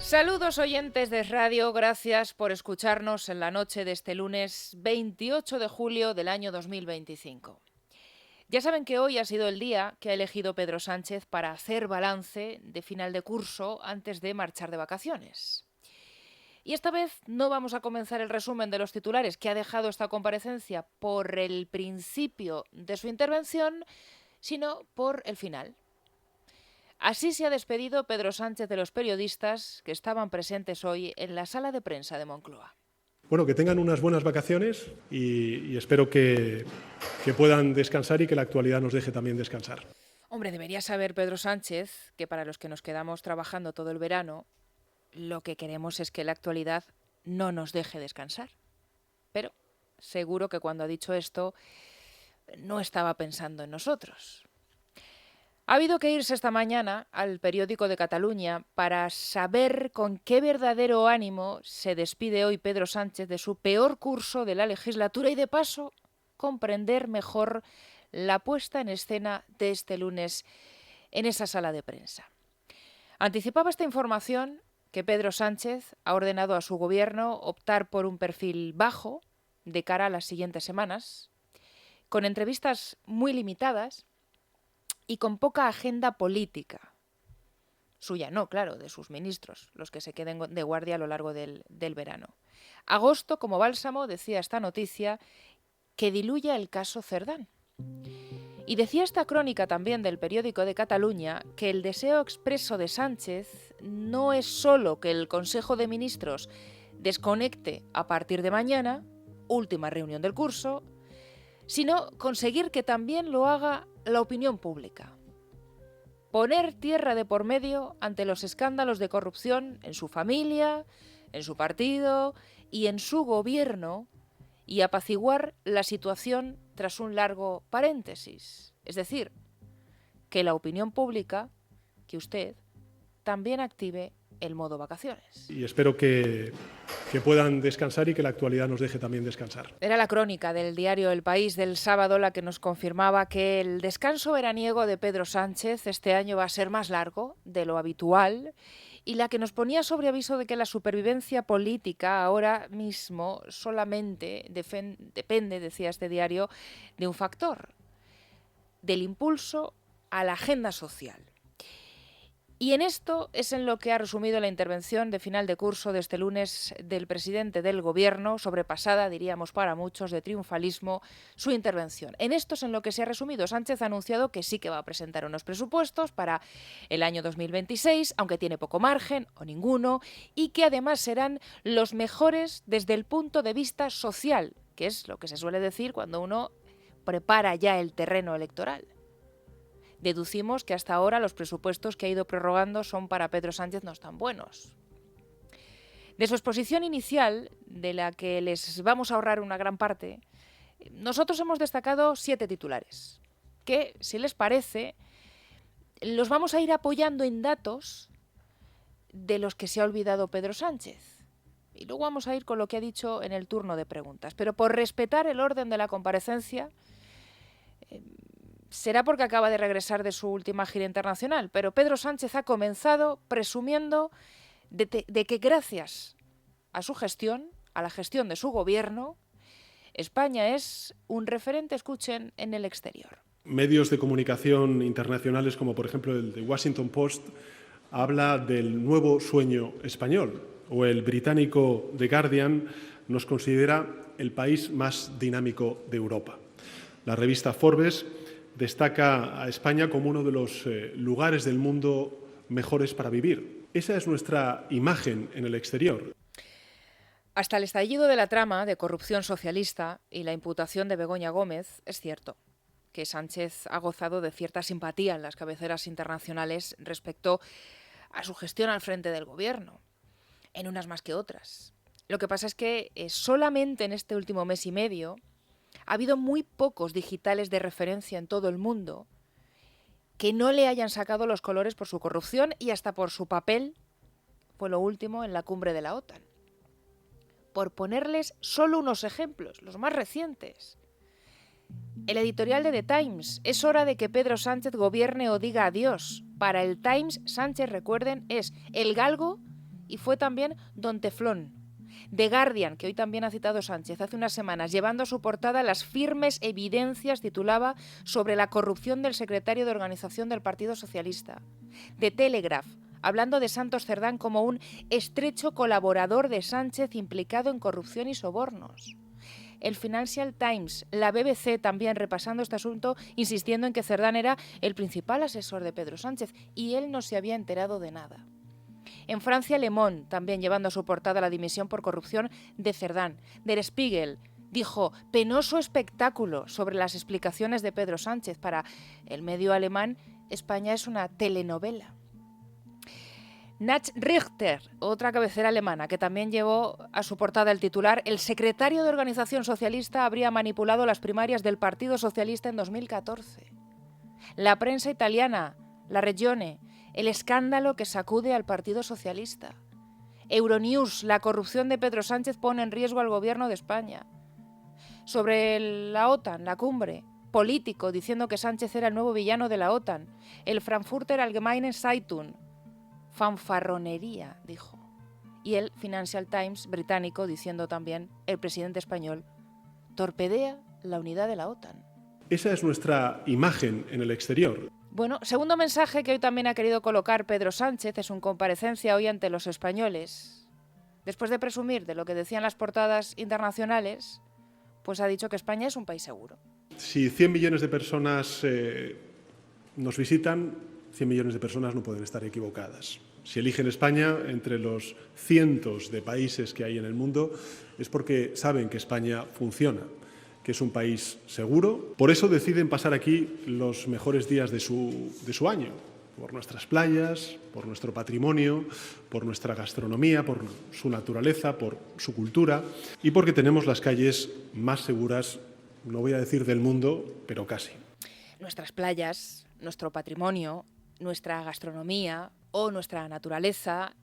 Saludos oyentes de radio, gracias por escucharnos en la noche de este lunes 28 de julio del año 2025. Ya saben que hoy ha sido el día que ha elegido Pedro Sánchez para hacer balance de final de curso antes de marchar de vacaciones. Y esta vez no vamos a comenzar el resumen de los titulares que ha dejado esta comparecencia por el principio de su intervención, sino por el final. Así se ha despedido Pedro Sánchez de los periodistas que estaban presentes hoy en la sala de prensa de Moncloa. Bueno, que tengan unas buenas vacaciones y espero que puedan descansar y que la actualidad nos deje también descansar. Hombre, debería saber Pedro Sánchez que para los que nos quedamos trabajando todo el verano, lo que queremos es que la actualidad no nos deje descansar. Pero seguro que cuando ha dicho esto no estaba pensando en nosotros. Ha habido que irse esta mañana al periódico de Cataluña para saber con qué verdadero ánimo se despide hoy Pedro Sánchez de su peor curso de la legislatura y, de paso, comprender mejor la puesta en escena de este lunes en esa sala de prensa. Anticipaba esta información que Pedro Sánchez ha ordenado a su gobierno optar por un perfil bajo de cara a las siguientes semanas, con entrevistas muy limitadas y con poca agenda política. Suya no, claro, de sus ministros, los que se queden de guardia a lo largo del verano. Agosto, como bálsamo, decía esta noticia, que diluya el caso Cerdán. Y decía esta crónica también del periódico de Cataluña que el deseo expreso de Sánchez no es solo que el Consejo de Ministros desconecte a partir de mañana, última reunión del curso, sino conseguir que también lo haga la opinión pública. Poner tierra de por medio ante los escándalos de corrupción en su familia, en su partido y en su gobierno, y apaciguar la situación tras un largo paréntesis. Es decir, que la opinión pública, que usted, también active el modo vacaciones. Y espero que puedan descansar y que la actualidad nos deje también descansar. Era la crónica del diario El País del sábado la que nos confirmaba que el descanso veraniego de Pedro Sánchez este año va a ser más largo de lo habitual y la que nos ponía sobre aviso de que la supervivencia política ahora mismo solamente depende, decía este diario, de un factor, del impulso a la agenda social. Y en esto es en lo que ha resumido la intervención de final de curso de este lunes del presidente del Gobierno, sobrepasada, diríamos para muchos, de triunfalismo, su intervención. En esto es en lo que se ha resumido. Sánchez ha anunciado que sí que va a presentar unos presupuestos para el año 2026, aunque tiene poco margen o ninguno, y que además serán los mejores desde el punto de vista social, que es lo que se suele decir cuando uno prepara ya el terreno electoral. Deducimos que hasta ahora los presupuestos que ha ido prorrogando son para Pedro Sánchez no tan buenos. De su exposición inicial, de la que les vamos a ahorrar una gran parte, nosotros hemos destacado 7 titulares, que, si les parece, los vamos a ir apoyando en datos de los que se ha olvidado Pedro Sánchez. Y luego vamos a ir con lo que ha dicho en el turno de preguntas. Pero por respetar el orden de la comparecencia, será porque acaba de regresar de su última gira internacional, pero Pedro Sánchez ha comenzado presumiendo de que gracias a su gestión, a la gestión de su gobierno, España es un referente, escuchen, en el exterior. Medios de comunicación internacionales, como por ejemplo el The Washington Post, habla del nuevo sueño español, o el británico The Guardian nos considera el país más dinámico de Europa. La revista Forbes destaca a España como uno de los lugares del mundo mejores para vivir. Esa es nuestra imagen en el exterior. Hasta el estallido de la trama de corrupción socialista y la imputación de Begoña Gómez, es cierto que Sánchez ha gozado de cierta simpatía en las cabeceras internacionales respecto a su gestión al frente del gobierno, en unas más que otras. Lo que pasa es que solamente en este último mes y medio ha habido muy pocos digitales de referencia en todo el mundo que no le hayan sacado los colores por su corrupción y hasta por su papel, fue lo último, en la cumbre de la OTAN. Por ponerles solo unos ejemplos, los más recientes. El editorial de The Times: es hora de que Pedro Sánchez gobierne o diga adiós. Para el Times, Sánchez, recuerden, es el galgo y fue también Don Teflón. The Guardian, que hoy también ha citado Sánchez, hace unas semanas, llevando a su portada las firmes evidencias, titulaba, sobre la corrupción del secretario de organización del Partido Socialista. The Telegraph, hablando de Santos Cerdán como un estrecho colaborador de Sánchez implicado en corrupción y sobornos. El Financial Times, la BBC también repasando este asunto, insistiendo en que Cerdán era el principal asesor de Pedro Sánchez y él no se había enterado de nada. En Francia, Le Monde, también llevando a su portada la dimisión por corrupción de Cerdán. Der Spiegel dijo, penoso espectáculo sobre las explicaciones de Pedro Sánchez. Para el medio alemán, España es una telenovela. Nachrichter, otra cabecera alemana, que también llevó a su portada el titular, el secretario de Organización Socialista habría manipulado las primarias del Partido Socialista en 2014. La prensa italiana, La Regione, el escándalo que sacude al Partido Socialista. Euronews, la corrupción de Pedro Sánchez pone en riesgo al gobierno de España. Sobre la OTAN, la cumbre, Político, diciendo que Sánchez era el nuevo villano de la OTAN. El Frankfurter Allgemeine Zeitung, fanfarronería, dijo. Y el Financial Times británico diciendo también, el presidente español torpedea la unidad de la OTAN. Esa es nuestra imagen en el exterior. Bueno, segundo mensaje que hoy también ha querido colocar Pedro Sánchez en su comparecencia hoy ante los españoles. Después de presumir de lo que decían las portadas internacionales, pues ha dicho que España es un país seguro. Si 100 millones de personas nos visitan, 100 millones de personas no pueden estar equivocadas. Si eligen España entre los cientos de países que hay en el mundo, es porque saben que España funciona, que es un país seguro. Por eso deciden pasar aquí los mejores días de su año, por nuestras playas, por nuestro patrimonio, por nuestra gastronomía, por su naturaleza, por su cultura y porque tenemos las calles más seguras, no voy a decir del mundo, pero casi. Nuestras playas, nuestro patrimonio, nuestra gastronomía o nuestra naturaleza,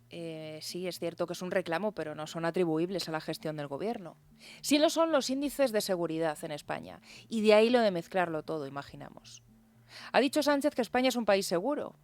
sí es cierto que es un reclamo, pero no son atribuibles a la gestión del gobierno. Sí lo son los índices de seguridad en España, y de ahí lo de mezclarlo todo, imaginamos. Ha dicho Sánchez que España es un país seguro.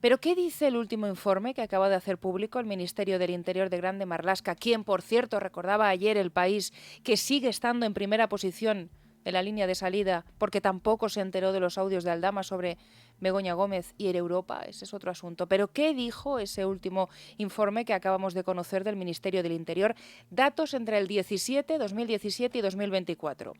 ¿Pero qué dice el último informe que acaba de hacer público el Ministerio del Interior de Grande Marlaska, quien, por cierto, recordaba ayer El País, que sigue estando en primera posición de la línea de salida porque tampoco se enteró de los audios de Aldama sobre Begoña Gómez y Europa? Ese es otro asunto. Pero ¿qué dijo ese último informe que acabamos de conocer del Ministerio del Interior? Datos entre el 2017 y 2024.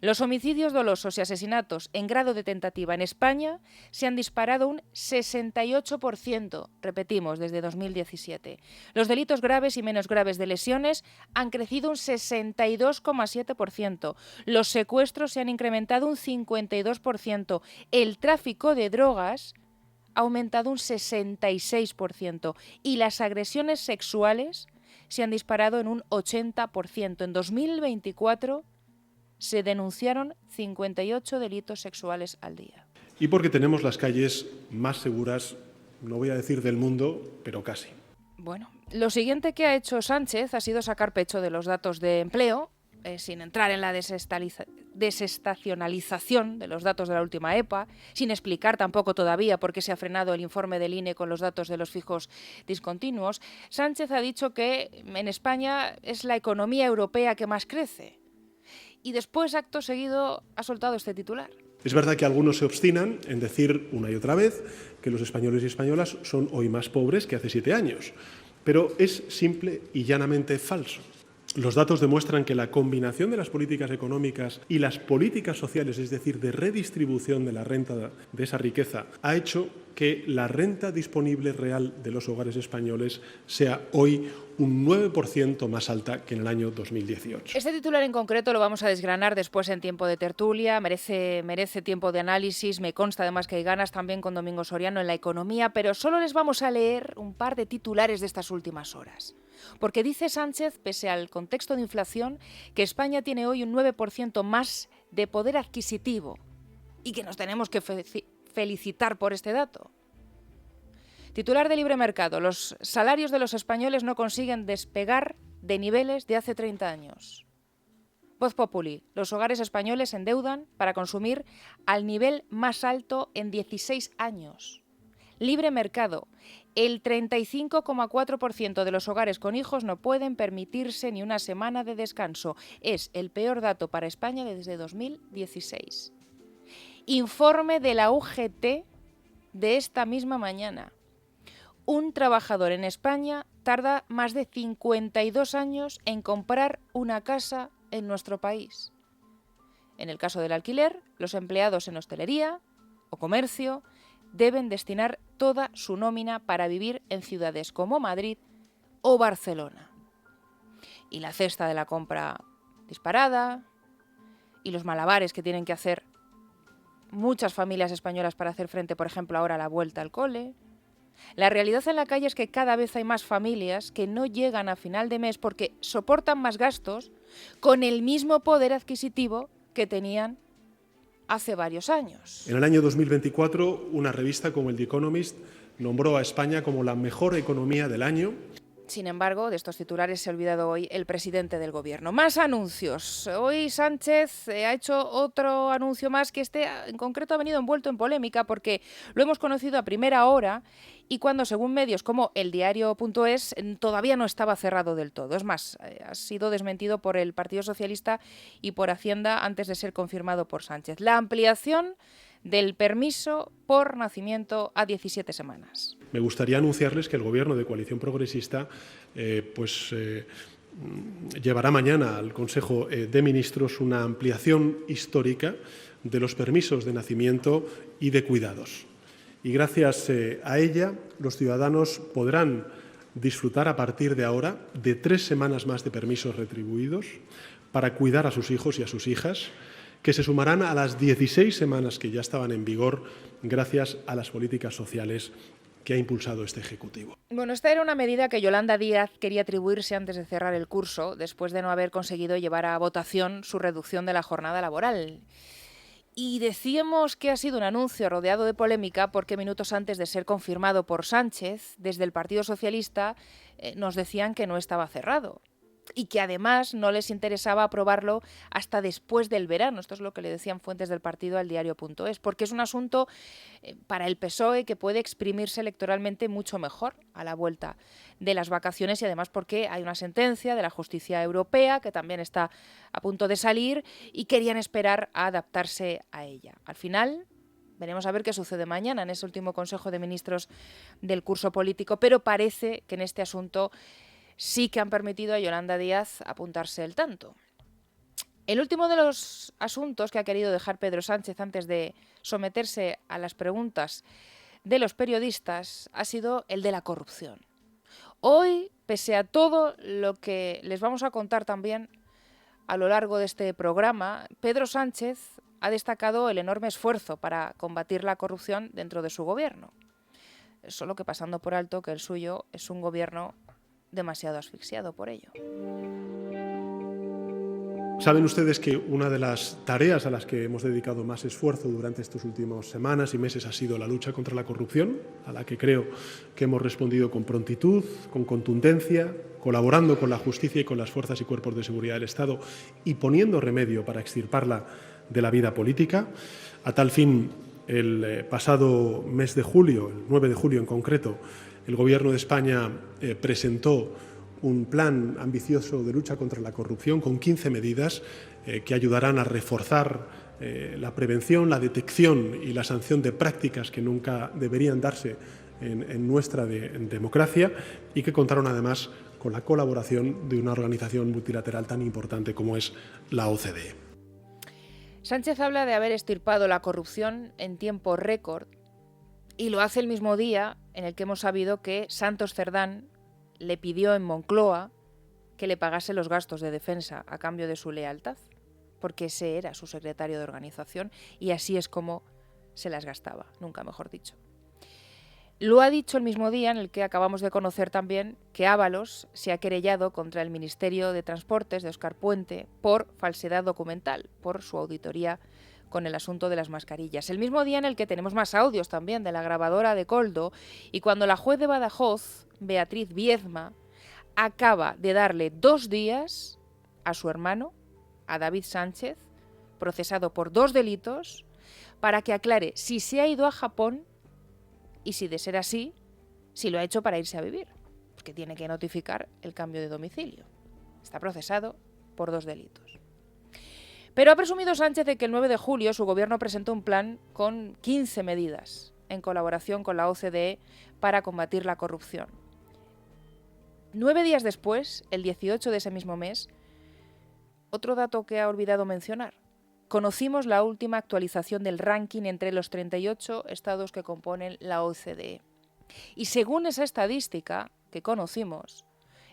Los homicidios dolosos y asesinatos en grado de tentativa en España se han disparado un 68%, repetimos, desde 2017. Los delitos graves y menos graves de lesiones han crecido un 62,7%. Los secuestros se han incrementado un 52%. El tráfico de drogas ha aumentado un 66%. Y las agresiones sexuales se han disparado en un 80%. En 2024 se denunciaron 58 delitos sexuales al día. Y porque tenemos las calles más seguras, no voy a decir del mundo, pero casi. Bueno, lo siguiente que ha hecho Sánchez ha sido sacar pecho de los datos de empleo, sin entrar en la desestacionalización de los datos de la última EPA, sin explicar tampoco todavía por qué se ha frenado el informe del INE con los datos de los fijos discontinuos. Sánchez ha dicho que en España es la economía europea que más crece. Y después, acto seguido, ha soltado este titular. Es verdad que algunos se obstinan en decir una y otra vez que los españoles y españolas son hoy más pobres que hace 7 años, pero es simple y llanamente falso. Los datos demuestran que la combinación de las políticas económicas y las políticas sociales, es decir, de redistribución de la renta de esa riqueza, ha hecho que la renta disponible real de los hogares españoles sea hoy un 9% más alta que en el año 2018. Este titular en concreto lo vamos a desgranar después en tiempo de tertulia, merece tiempo de análisis, me consta además que hay ganas también con Domingo Soriano en la economía, pero solo les vamos a leer un par de titulares de estas últimas horas. Porque dice Sánchez, pese al contexto de inflación, que España tiene hoy un 9% más de poder adquisitivo y que nos tenemos que felicitar por este dato. Titular de Libre Mercado, los salarios de los españoles no consiguen despegar de niveles de hace 30 años. Voz Populi, los hogares españoles se endeudan para consumir al nivel más alto en 16 años. Libre mercado. El 35,4% de los hogares con hijos no pueden permitirse ni una semana de descanso. Es el peor dato para España desde 2016. Informe de la UGT de esta misma mañana. Un trabajador en España tarda más de 52 años en comprar una casa en nuestro país. En el caso del alquiler, los empleados en hostelería o comercio deben destinar toda su nómina para vivir en ciudades como Madrid o Barcelona. Y la cesta de la compra disparada, y los malabares que tienen que hacer muchas familias españolas para hacer frente, por ejemplo, ahora a la vuelta al cole. La realidad en la calle es que cada vez hay más familias que no llegan a final de mes porque soportan más gastos con el mismo poder adquisitivo que tenían hace varios años. En el año 2024, una revista como el The Economist nombró a España como la mejor economía del año. Sin embargo, de estos titulares se ha olvidado hoy el presidente del gobierno. Más anuncios. Hoy Sánchez ha hecho otro anuncio más que en concreto ha venido envuelto en polémica porque lo hemos conocido a primera hora y cuando, según medios como eldiario.es, todavía no estaba cerrado del todo. Es más, ha sido desmentido por el Partido Socialista y por Hacienda antes de ser confirmado por Sánchez. La ampliación del permiso por nacimiento a 17 semanas. Me gustaría anunciarles que el Gobierno de Coalición Progresista llevará mañana al Consejo de Ministros una ampliación histórica de los permisos de nacimiento y de cuidados. Y gracias a ella, los ciudadanos podrán disfrutar a partir de ahora de 3 semanas más de permisos retribuidos para cuidar a sus hijos y a sus hijas, que se sumarán a las 16 semanas que ya estaban en vigor gracias a las políticas sociales que ha impulsado este Ejecutivo. Bueno, esta era una medida que Yolanda Díaz quería atribuirse antes de cerrar el curso, después de no haber conseguido llevar a votación su reducción de la jornada laboral. Y decíamos que ha sido un anuncio rodeado de polémica porque minutos antes de ser confirmado por Sánchez, desde el Partido Socialista nos decían que no estaba cerrado y que además no les interesaba aprobarlo hasta después del verano. Esto es lo que le decían fuentes del partido al diario.es, porque es un asunto para el PSOE que puede exprimirse electoralmente mucho mejor a la vuelta de las vacaciones y además porque hay una sentencia de la justicia europea que también está a punto de salir y querían esperar a adaptarse a ella. Al final veremos a ver qué sucede mañana en ese último Consejo de Ministros del curso político, pero parece que en este asunto sí que han permitido a Yolanda Díaz apuntarse el tanto. El último de los asuntos que ha querido dejar Pedro Sánchez antes de someterse a las preguntas de los periodistas ha sido el de la corrupción. Hoy, pese a todo lo que les vamos a contar también a lo largo de este programa, Pedro Sánchez ha destacado el enorme esfuerzo para combatir la corrupción dentro de su gobierno. Solo que pasando por alto que el suyo es un gobierno demasiado asfixiado por ello. Saben ustedes que una de las tareas a las que hemos dedicado más esfuerzo durante estas últimas semanas y meses ha sido la lucha contra la corrupción, a la que creo que hemos respondido con prontitud, con contundencia, colaborando con la justicia y con las fuerzas y cuerpos de seguridad del Estado y poniendo remedio para extirparla de la vida política. A tal fin, el pasado mes de julio, el 9 de julio en concreto, el Gobierno de España presentó un plan ambicioso de lucha contra la corrupción con 15 medidas que ayudarán a reforzar la prevención, la detección y la sanción de prácticas que nunca deberían darse en nuestra democracia y que contaron además con la colaboración de una organización multilateral tan importante como es la OCDE. Sánchez habla de haber extirpado la corrupción en tiempo récord y lo hace el mismo día en el que hemos sabido que Santos Cerdán le pidió en Moncloa que le pagase los gastos de defensa a cambio de su lealtad, porque ese era su secretario de organización y así es como se las gastaba, nunca mejor dicho. Lo ha dicho el mismo día en el que acabamos de conocer también que Ábalos se ha querellado contra el Ministerio de Transportes de Óscar Puente por falsedad documental, por su auditoría con el asunto de las mascarillas. El mismo día en el que tenemos más audios también de la grabadora de Koldo y cuando la juez de Badajoz, Beatriz Viezma, acaba de darle 2 días a su hermano, a David Sánchez, procesado por 2 delitos, para que aclare si se ha ido a Japón y si de ser así, si lo ha hecho para irse a vivir, porque tiene que notificar el cambio de domicilio. Está procesado por 2 delitos. Pero ha presumido Sánchez de que el 9 de julio su gobierno presentó un plan con 15 medidas en colaboración con la OCDE para combatir la corrupción. 9 días después, el 18 de ese mismo mes, otro dato que ha olvidado mencionar. Conocimos la última actualización del ranking entre los 38 estados que componen la OCDE. Y según esa estadística que conocimos,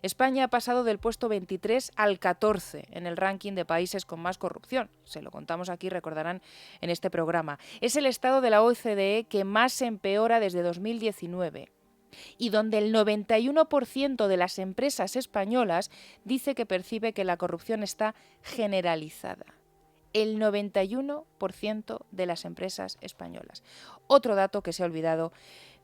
España ha pasado del puesto 23 al 14 en el ranking de países con más corrupción. Se lo contamos aquí, recordarán, en este programa. Es el estado de la OCDE que más se empeora desde 2019 y donde el 91% de las empresas españolas dice que percibe que la corrupción está generalizada. El 91% de las empresas españolas. Otro dato que se ha olvidado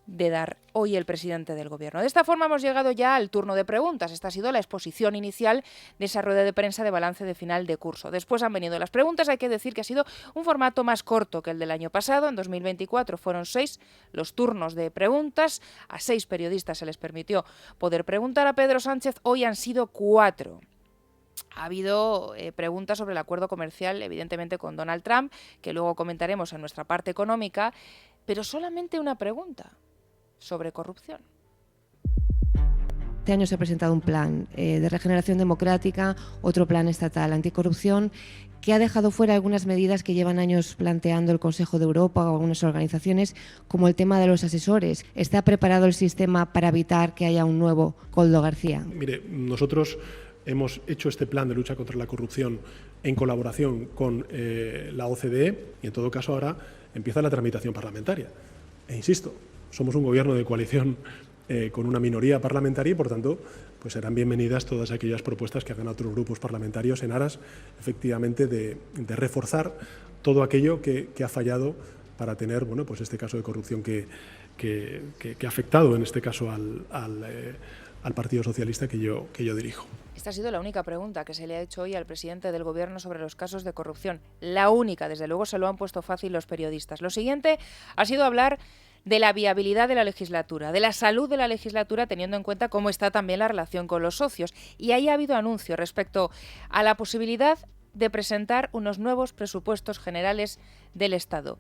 de dar hoy el presidente del Gobierno. De esta forma hemos llegado ya al turno de preguntas. Esta ha sido la exposición inicial de esa rueda de prensa de balance de final de curso. Después han venido las preguntas. Hay que decir que ha sido un formato más corto que el del año pasado. En 2024 fueron 6 los turnos de preguntas. A 6 periodistas se les permitió poder preguntar a Pedro Sánchez. Hoy han sido 4. Ha habido preguntas sobre el acuerdo comercial, evidentemente con Donald Trump, que luego comentaremos en nuestra parte económica, pero solamente una pregunta sobre corrupción. Este año se ha presentado un plan de regeneración democrática, otro plan estatal anticorrupción, que ha dejado fuera algunas medidas que llevan años planteando el Consejo de Europa o algunas organizaciones, como el tema de los asesores. ¿Está preparado el sistema para evitar que haya un nuevo Koldo García? Mire, nosotros hemos hecho este plan de lucha contra la corrupción en colaboración con la OCDE y, en todo caso, ahora empieza la tramitación parlamentaria. E insisto, somos un gobierno de coalición con una minoría parlamentaria y, por tanto, pues serán bienvenidas todas aquellas propuestas que hagan otros grupos parlamentarios en aras, efectivamente, de reforzar todo aquello que ha fallado para tener, bueno, pues este caso de corrupción que ha afectado, en este caso, al Partido Socialista que yo dirijo. Esta ha sido la única pregunta que se le ha hecho hoy al presidente del Gobierno sobre los casos de corrupción. La única, desde luego se lo han puesto fácil los periodistas. Lo siguiente ha sido hablar de la viabilidad de la legislatura, de la salud de la legislatura, teniendo en cuenta cómo está también la relación con los socios. Y ahí ha habido anuncio respecto a la posibilidad de presentar unos nuevos presupuestos generales del Estado.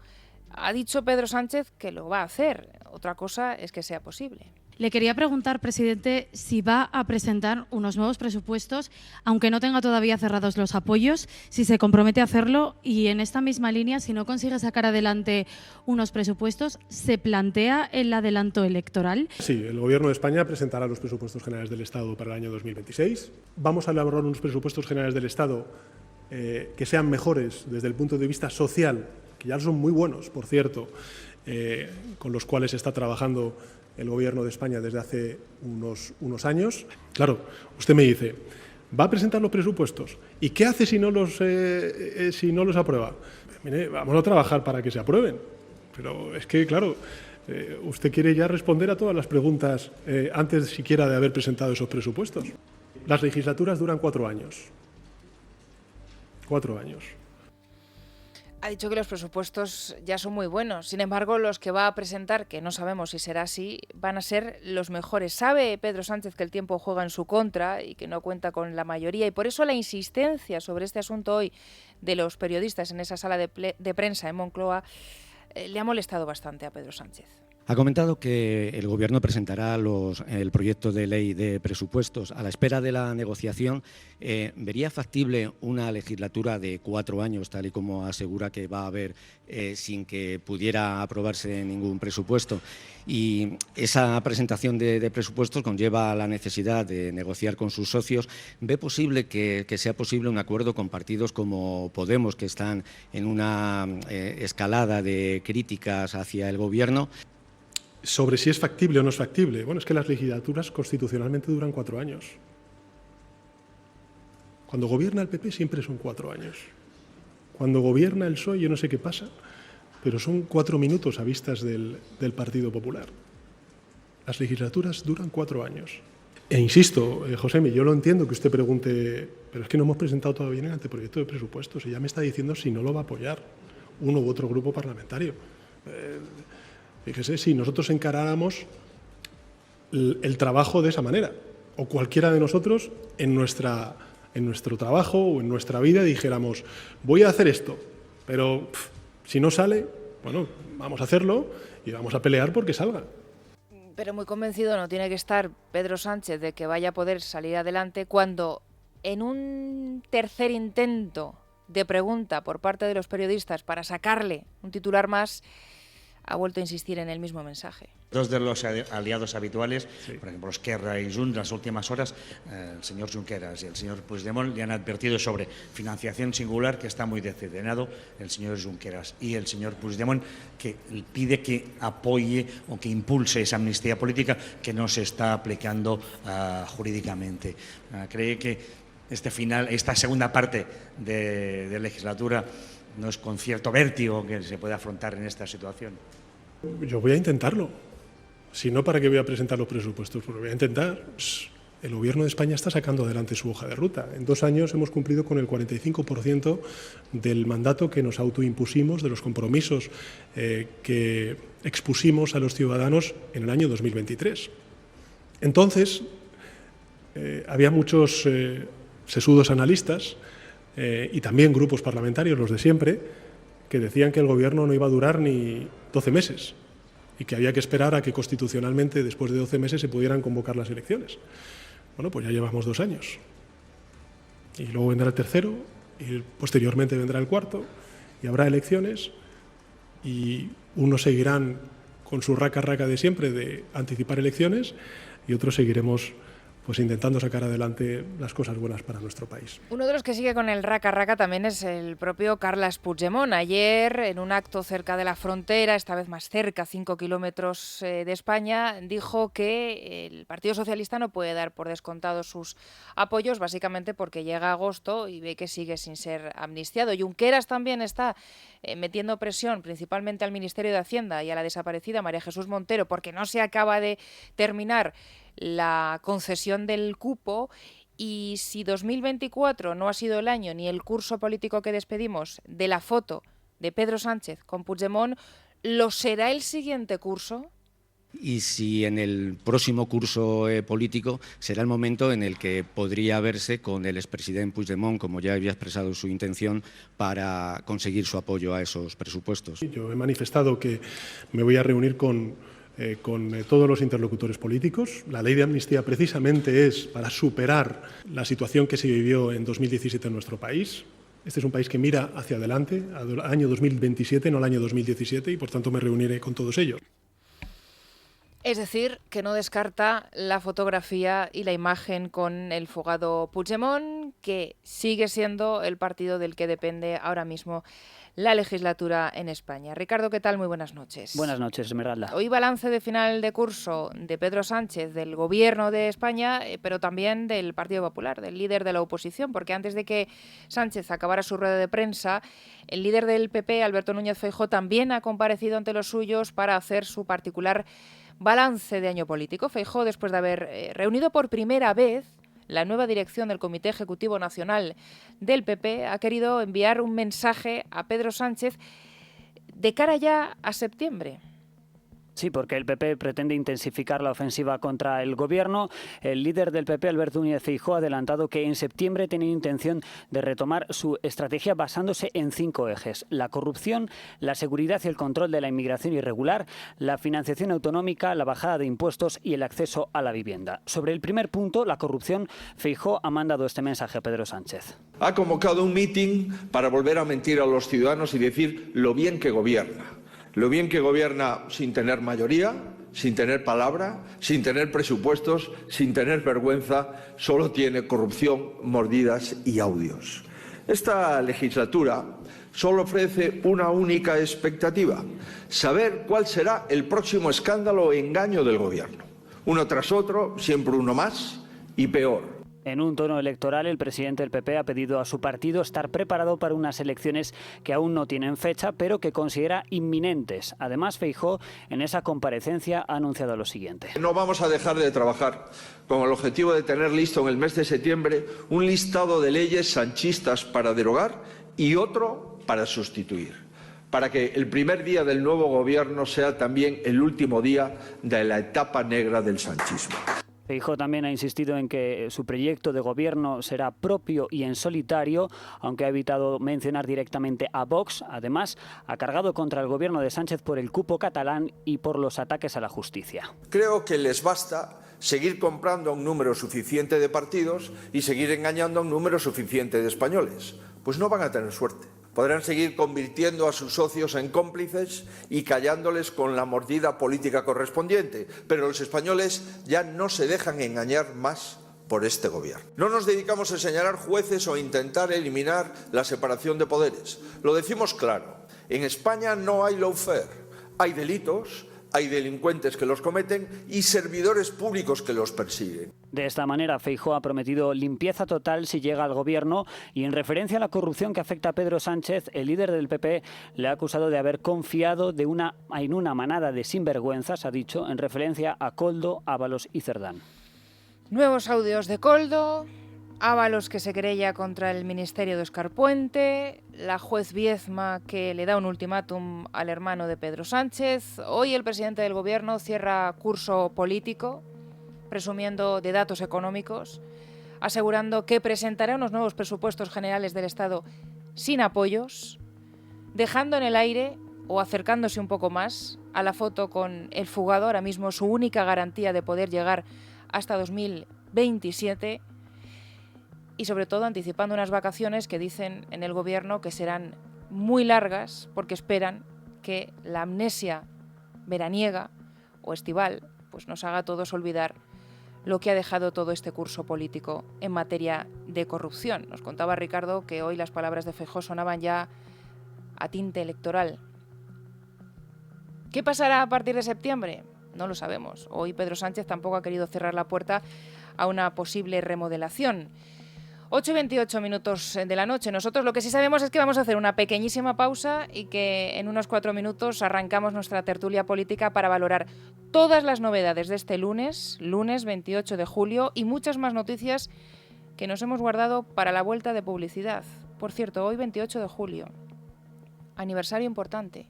Ha dicho Pedro Sánchez que lo va a hacer. Otra cosa es que sea posible. Le quería preguntar, presidente, si va a presentar unos nuevos presupuestos, aunque no tenga todavía cerrados los apoyos, si se compromete a hacerlo y, en esta misma línea, si no consigue sacar adelante unos presupuestos, ¿se plantea el adelanto electoral? Sí, el Gobierno de España presentará los presupuestos generales del Estado para el año 2026. Vamos a elaborar unos presupuestos generales del Estado que sean mejores desde el punto de vista social, que ya son muy buenos, por cierto, con los cuales está trabajando el Gobierno de España desde hace unos años. Claro, usted me dice, ¿va a presentar los presupuestos? ¿Y qué hace si no los aprueba? Mire, vamos a trabajar para que se aprueben. Pero es que, claro, usted quiere ya responder a todas las preguntas antes siquiera de haber presentado esos presupuestos. Las legislaturas duran 4 años. 4 años. Ha dicho que los presupuestos ya son muy buenos. Sin embargo, los que va a presentar, que no sabemos si será así, van a ser los mejores. Sabe Pedro Sánchez que el tiempo juega en su contra y que no cuenta con la mayoría, y por eso la insistencia sobre este asunto hoy de los periodistas en esa sala de prensa en Moncloa le ha molestado bastante a Pedro Sánchez. Ha comentado que el Gobierno presentará el proyecto de ley de presupuestos. A la espera de la negociación, ¿vería factible una legislatura de 4 años, tal y como asegura que va a haber, sin que pudiera aprobarse ningún presupuesto? Y esa presentación de presupuestos conlleva la necesidad de negociar con sus socios. ¿Ve posible que sea posible un acuerdo con partidos como Podemos, que están en una escalada de críticas hacia el Gobierno? Sobre si es factible o no es factible. Bueno, es que las legislaturas constitucionalmente duran 4 años. Cuando gobierna el PP siempre son 4 años. Cuando gobierna el PSOE yo no sé qué pasa, pero son 4 minutos a vistas del Partido Popular. Las legislaturas duran 4 años. E insisto, Josemi, yo lo entiendo que usted pregunte, pero es que no hemos presentado todavía el anteproyecto de presupuestos y ya me está diciendo si no lo va a apoyar uno u otro grupo parlamentario. Fíjese, si nosotros encaráramos el trabajo de esa manera, o cualquiera de nosotros en nuestro trabajo o en nuestra vida dijéramos, voy a hacer esto, pero si no sale, bueno, vamos a hacerlo y vamos a pelear porque salga. Pero muy convencido no tiene que estar Pedro Sánchez de que vaya a poder salir adelante cuando en un tercer intento de pregunta por parte de los periodistas para sacarle un titular más, ha vuelto a insistir en el mismo mensaje. Dos de los aliados habituales, por ejemplo, Esquerra y Junts, en las últimas horas, el señor Junqueras y el señor Puigdemont le han advertido sobre financiación singular, que está muy decepcionado el señor Junqueras, y el señor Puigdemont que pide que apoye o que impulse esa amnistía política que no se está aplicando jurídicamente. ¿Cree que esta segunda parte de legislatura no es con cierto vértigo que se puede afrontar en esta situación? Yo voy a intentarlo. Si no, ¿para qué voy a presentar los presupuestos? Pues lo voy a intentar. El Gobierno de España está sacando adelante su hoja de ruta. En 2 años hemos cumplido con el 45% del mandato que nos autoimpusimos, de los compromisos que expusimos a los ciudadanos en el año 2023. Entonces, había muchos sesudos analistas y también grupos parlamentarios, los de siempre, que decían que el Gobierno no iba a durar ni 12 meses y que había que esperar a que constitucionalmente, después de 12 meses, se pudieran convocar las elecciones. Bueno, pues ya llevamos 2 años. Y luego vendrá el tercero, y posteriormente vendrá el cuarto, y habrá elecciones, y unos seguirán con su raca-raca de siempre de anticipar elecciones, y otros seguiremos pues intentando sacar adelante las cosas buenas para nuestro país. Uno de los que sigue con el raca-raca también es el propio Carles Puigdemont. Ayer, en un acto cerca de la frontera, esta vez más cerca, 5 kilómetros de España, dijo que el Partido Socialista no puede dar por descontado sus apoyos, básicamente porque llega agosto y ve que sigue sin ser amnistiado. Junqueras también está metiendo presión, principalmente al Ministerio de Hacienda y a la desaparecida María Jesús Montero, porque no se acaba de terminar la concesión del cupo, y si 2024 no ha sido el año ni el curso político que despedimos de la foto de Pedro Sánchez con Puigdemont, ¿lo será el siguiente curso? Y si en el próximo curso político será el momento en el que podría verse con el expresidente Puigdemont, como ya había expresado su intención, para conseguir su apoyo a esos presupuestos. Yo he manifestado que me voy a reunir con todos los interlocutores políticos. La ley de amnistía precisamente es para superar la situación que se vivió en 2017 en nuestro país. Este es un país que mira hacia adelante, al año 2027, no al año 2017, y por tanto me reuniré con todos ellos. Es decir, que no descarta la fotografía y la imagen con el fugado Puigdemont, que sigue siendo el partido del que depende ahora mismo la legislatura en España. Ricardo, ¿qué tal? Muy buenas noches. Buenas noches, Esmeralda. Hoy balance de final de curso de Pedro Sánchez, del Gobierno de España, pero también del Partido Popular, del líder de la oposición, porque antes de que Sánchez acabara su rueda de prensa, el líder del PP, Alberto Núñez Feijóo, también ha comparecido ante los suyos para hacer su particular balance de año político. Feijóo, después de haber reunido por primera vez la nueva dirección del Comité Ejecutivo Nacional del PP, ha querido enviar un mensaje a Pedro Sánchez de cara ya a septiembre. Sí, porque el PP pretende intensificar la ofensiva contra el Gobierno. El líder del PP, Alberto Núñez Feijóo, ha adelantado que en septiembre tiene intención de retomar su estrategia basándose en 5 ejes: la corrupción, la seguridad y el control de la inmigración irregular, la financiación autonómica, la bajada de impuestos y el acceso a la vivienda. Sobre el primer punto, la corrupción, Feijóo ha mandado este mensaje a Pedro Sánchez. Ha convocado un mitin para volver a mentir a los ciudadanos y decir lo bien que gobierna. Lo bien que gobierna sin tener mayoría, sin tener palabra, sin tener presupuestos, sin tener vergüenza, solo tiene corrupción, mordidas y audios. Esta legislatura solo ofrece una única expectativa: saber cuál será el próximo escándalo o engaño del Gobierno. Uno tras otro, siempre uno más y peor. En un tono electoral, el presidente del PP ha pedido a su partido estar preparado para unas elecciones que aún no tienen fecha, pero que considera inminentes. Además, Feijóo, en esa comparecencia, ha anunciado lo siguiente. No vamos a dejar de trabajar con el objetivo de tener listo en el mes de septiembre un listado de leyes sanchistas para derogar y otro para sustituir. para que el primer día del nuevo gobierno sea también el último día de la etapa negra del sanchismo. Feijóo también ha insistido en que su proyecto de gobierno será propio y en solitario, aunque ha evitado mencionar directamente a Vox. Además, ha cargado contra el gobierno de Sánchez por el cupo catalán y por los ataques a la justicia. Creo que les basta seguir comprando a un número suficiente de partidos y seguir engañando a un número suficiente de españoles. Pues no van a tener suerte. Podrán seguir convirtiendo a sus socios en cómplices y callándoles con la mordida política correspondiente. Pero los españoles ya no se dejan engañar más por este gobierno. No nos dedicamos a señalar jueces o intentar eliminar la separación de poderes. Lo decimos claro, en España no hay lawfare, hay delitos, hay delincuentes que los cometen y servidores públicos que los persiguen. De esta manera, Feijóo ha prometido limpieza total si llega al gobierno y en referencia a la corrupción que afecta a Pedro Sánchez, el líder del PP le ha acusado de haber confiado en una manada de sinvergüenzas, ha dicho, en referencia a Koldo, Ábalos y Cerdán. Nuevos audios de Koldo, Ábalos que se querella contra el ministerio de Óscar Puente, la juez Viezma que le da un ultimátum al hermano de Pedro Sánchez. Hoy el presidente del gobierno cierra curso político, presumiendo de datos económicos, asegurando que presentará unos nuevos presupuestos generales del Estado sin apoyos, dejando en el aire o acercándose un poco más a la foto con el fugado, ahora mismo su única garantía de poder llegar hasta 2027, y sobre todo anticipando unas vacaciones que dicen en el gobierno que serán muy largas porque esperan que la amnesia veraniega o estival pues nos haga a todos olvidar lo que ha dejado todo este curso político en materia de corrupción. Nos contaba Ricardo que hoy las palabras de Feijóo sonaban ya a tinte electoral. ¿Qué pasará a partir de septiembre? No lo sabemos. Hoy Pedro Sánchez tampoco ha querido cerrar la puerta a una posible remodelación. 8:28 de la noche. Nosotros lo que sí sabemos es que vamos a hacer una pequeñísima pausa y que en unos 4 minutos arrancamos nuestra tertulia política para valorar todas las novedades de este lunes 28 de julio y muchas más noticias que nos hemos guardado para la vuelta de publicidad. Por cierto, hoy 28 de julio, aniversario importante,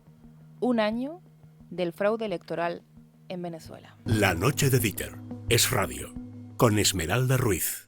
1 año del fraude electoral en Venezuela. La noche de Dieter es radio, con Esmeralda Ruiz.